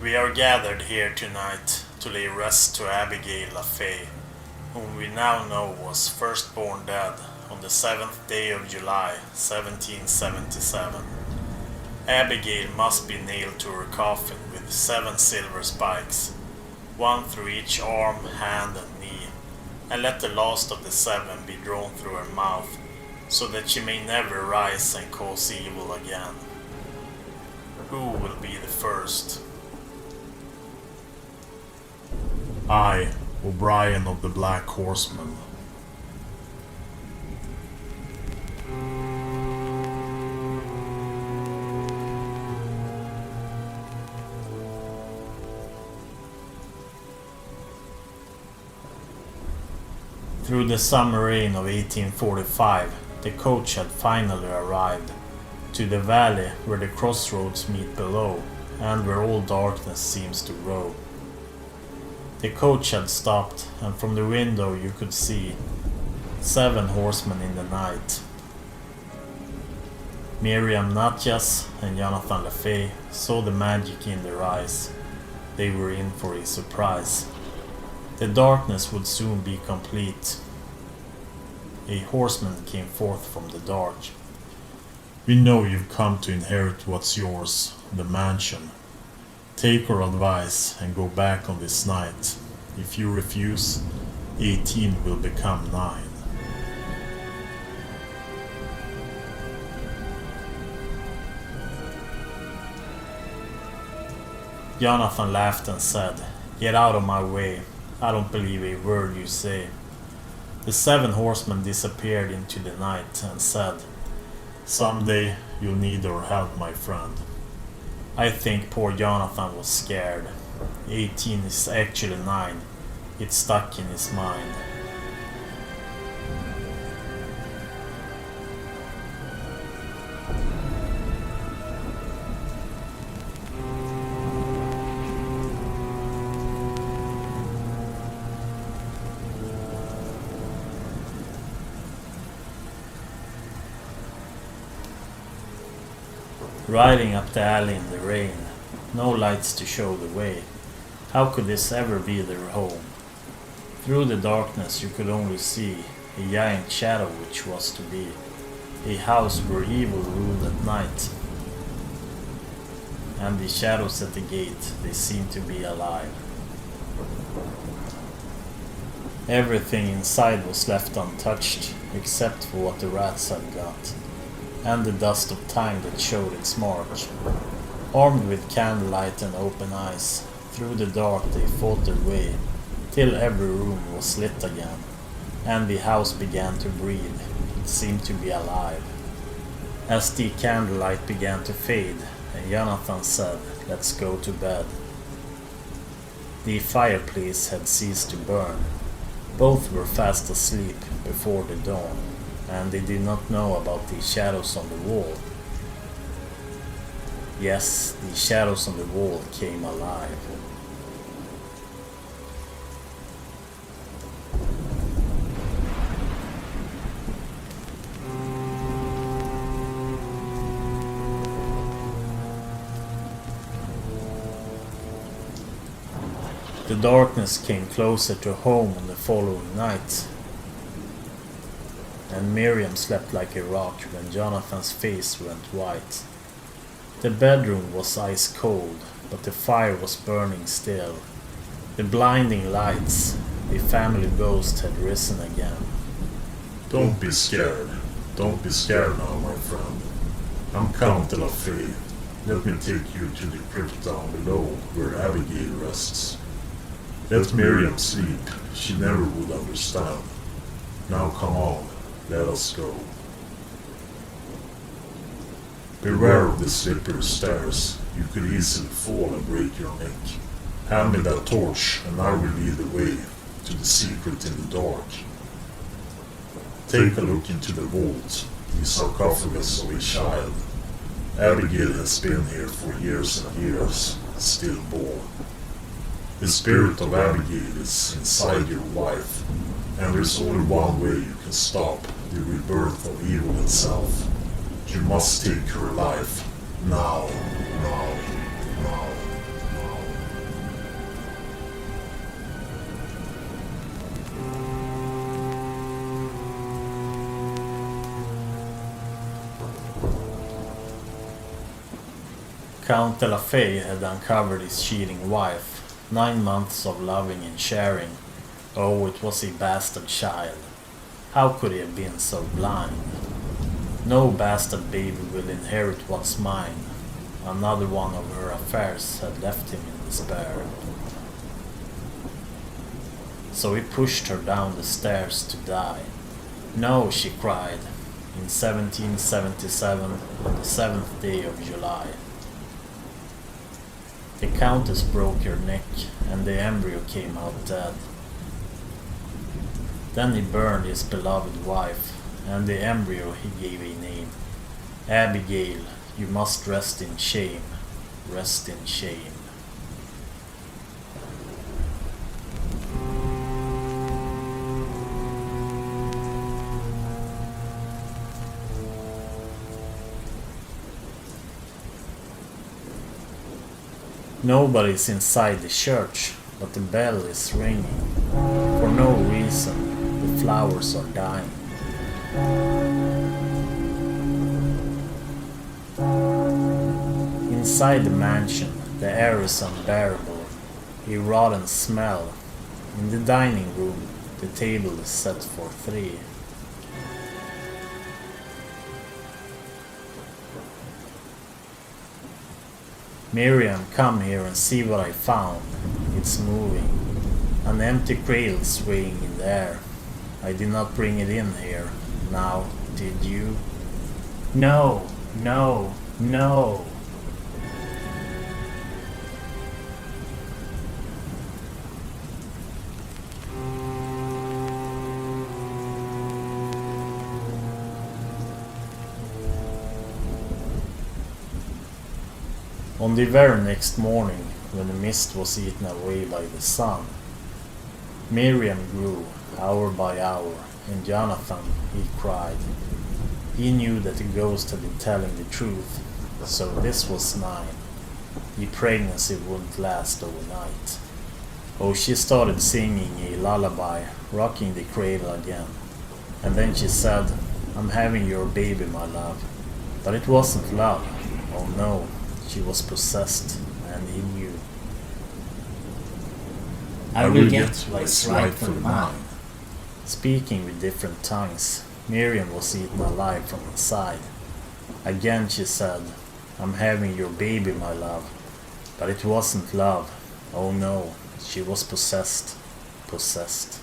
We are gathered here tonight to lay rest to Abigail Lafey, whom we now know was first born dead on the 7th day of July 1777. Abigail must be nailed to her coffin with 7 silver spikes, one through each arm, hand and knee, and let the last of the 7 be drawn through her mouth, so that she may never rise and cause evil again. Who will be the first? I, O'Brien of the Black Horsemen. Through the summer rain of 1845, the coach had finally arrived to the valley where the crossroads meet below, and where all darkness seems to grow. The coach had stopped, and from the window you could see 7 horsemen in the night. Miriam, Natias, and Jonathan Lafey saw the magic in their eyes. They were in for a surprise. The darkness would soon be complete. A horseman came forth from the dark. We know you've come to inherit what's yours, the mansion. Take our advice and go back on this night. If you refuse, 18 will become 9. Jonathan laughed and said, "Get out of my way. I don't believe a word you say." The 7 horsemen disappeared into the night and said, "Someday you'll need our help, my friend." I think poor Jonathan was scared. 18 is actually 9. It stuck in his mind. Riding up the alley in the rain, no lights to show the way. How could this ever be their home? Through the darkness you could only see a giant shadow which was to be a house where evil ruled at night. And the shadows at the gate, they seemed to be alive. Everything inside was left untouched, except for what the rats had got, and the dust of time that showed its mark. Armed with candlelight and open eyes, through the dark they fought their way, till every room was lit again, and the house began to breathe. It seemed to be alive. As the candlelight began to fade, and Jonathan said, "Let's go to bed." The fireplace had ceased to burn. Both were fast asleep before the dawn, and they did not know about the shadows on the wall. Yes, the shadows on the wall came alive. The darkness came closer to home on the following night, and Miriam slept like a rock when Jonathan's face went white. The bedroom was ice cold, but the fire was burning still. The blinding lights, the family ghost had risen again. Don't be scared. Don't be scared now, my friend. I'm Countess Lafey. Let me take you to the crypt down below where Abigail rests. Let Miriam sleep. She never would understand. Now come on. Let us go. Beware of the slippery stairs. You could easily fall and break your neck. Hand me that torch and I will lead the way to the secret in the dark. Take a look into the vault, the sarcophagus of a child. Abigail has been here for years and years, stillborn. The spirit of Abigail is inside your wife, and there's only one way you can stop the rebirth of evil itself. You must take her life, now, now, now, now. Count Lafey had uncovered his cheating wife. 9 months of loving and sharing. Oh, it was a bastard child. How could he have been so blind? No bastard baby will inherit what's mine. Another one of her affairs had left him in despair. So he pushed her down the stairs to die. No, she cried, in 1777, on the 7th day of July. The Countess broke her neck, and the embryo came out dead. Then he burned his beloved wife, and the embryo he gave a name. Abigail, you must rest in shame, rest in shame. Nobody's inside the church, but the bell is ringing. For no reason, the flowers are dying. Inside the mansion, the air is unbearable, a rotten smell. In the dining room, the table is set for 3. Miriam, come here and see what I found. It's moving. An empty cradle swaying in the air. I did not bring it in here. Now, did you? No, no, no. On the very next morning, when the mist was eaten away by the sun, Miriam grew, hour by hour, and Jonathan, he cried. He knew that the ghost had been telling the truth, so this was 9. The pregnancy wouldn't last overnight. Oh, she started singing a lullaby, rocking the cradle again, and then she said, I'm having your baby, my love. But it wasn't love, oh no. She was possessed, and he knew. I will get what is rightfully mine. Speaking with different tongues, Miriam was eaten alive from inside. Again she said, I'm having your baby, my love. But it wasn't love. Oh no, she was possessed. Possessed.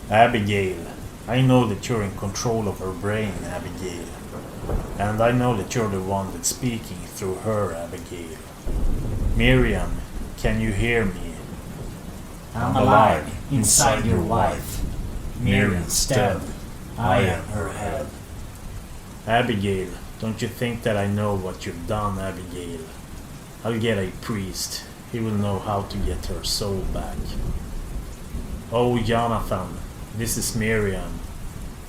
Abigail, I know that you're in control of her brain, Abigail. And I know that you're the one that's speaking through her, Abigail. Miriam, can you hear me? I'm alive inside your wife. Miriam's dead. I am her head. Abigail, don't you think that I know what you've done, Abigail? I'll get a priest. He will know how to get her soul back. Oh, Jonathan, this is Miriam.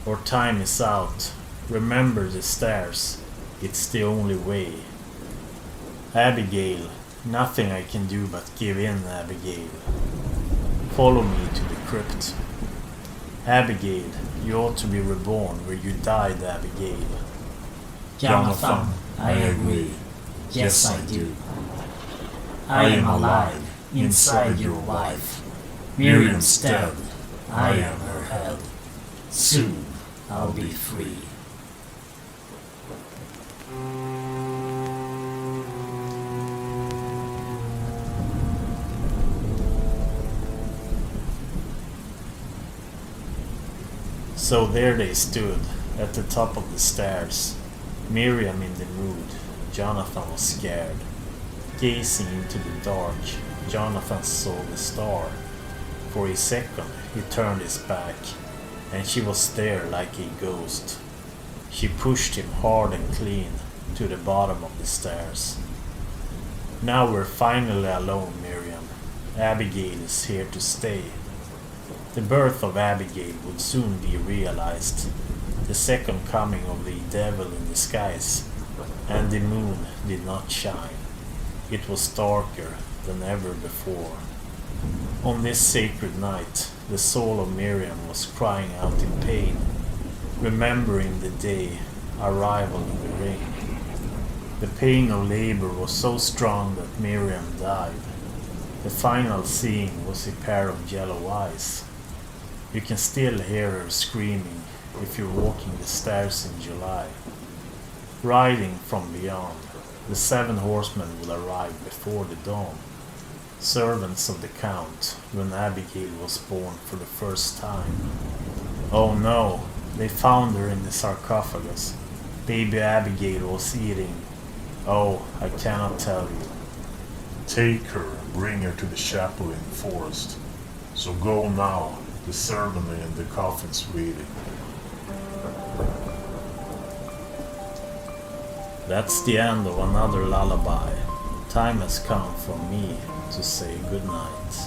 Our time is out. Remember the stairs. It's the only way. Abigail, nothing I can do but give in, Abigail. Follow me to the crypt. Abigail, you ought to be reborn where you died, Abigail. Jonathan, I agree. Yes, I do. I am alive inside your wife. Miriam's dead. I am her head. Soon I'll be free. So there they stood, at the top of the stairs. Miriam in the mood. Jonathan was scared. Gazing into the dark, Jonathan saw the star. For a second he turned his back, and she was there like a ghost. She pushed him hard and clean to the bottom of the stairs. Now we're finally alone, Miriam. Abigail is here to stay. The birth of Abigail would soon be realized, the second coming of the devil in disguise, and the moon did not shine. It was darker than ever before. On this sacred night, the soul of Miriam was crying out in pain, remembering the day arrival in the ring. The pain of labor was so strong that Miriam died. The final scene was a pair of yellow eyes. You can still hear her screaming if you're walking the stairs in July. Riding from beyond, the 7 horsemen will arrive before the dawn. Servants of the Count, when Abigail was born for the first time. Oh no, they found her in the sarcophagus. Baby Abigail was eating. Oh, I cannot tell you. Take her and bring her to the chapel in the forest. So go now, the ceremony and the coffin's waiting. That's the end of another lullaby. Time has come for me to say goodnight.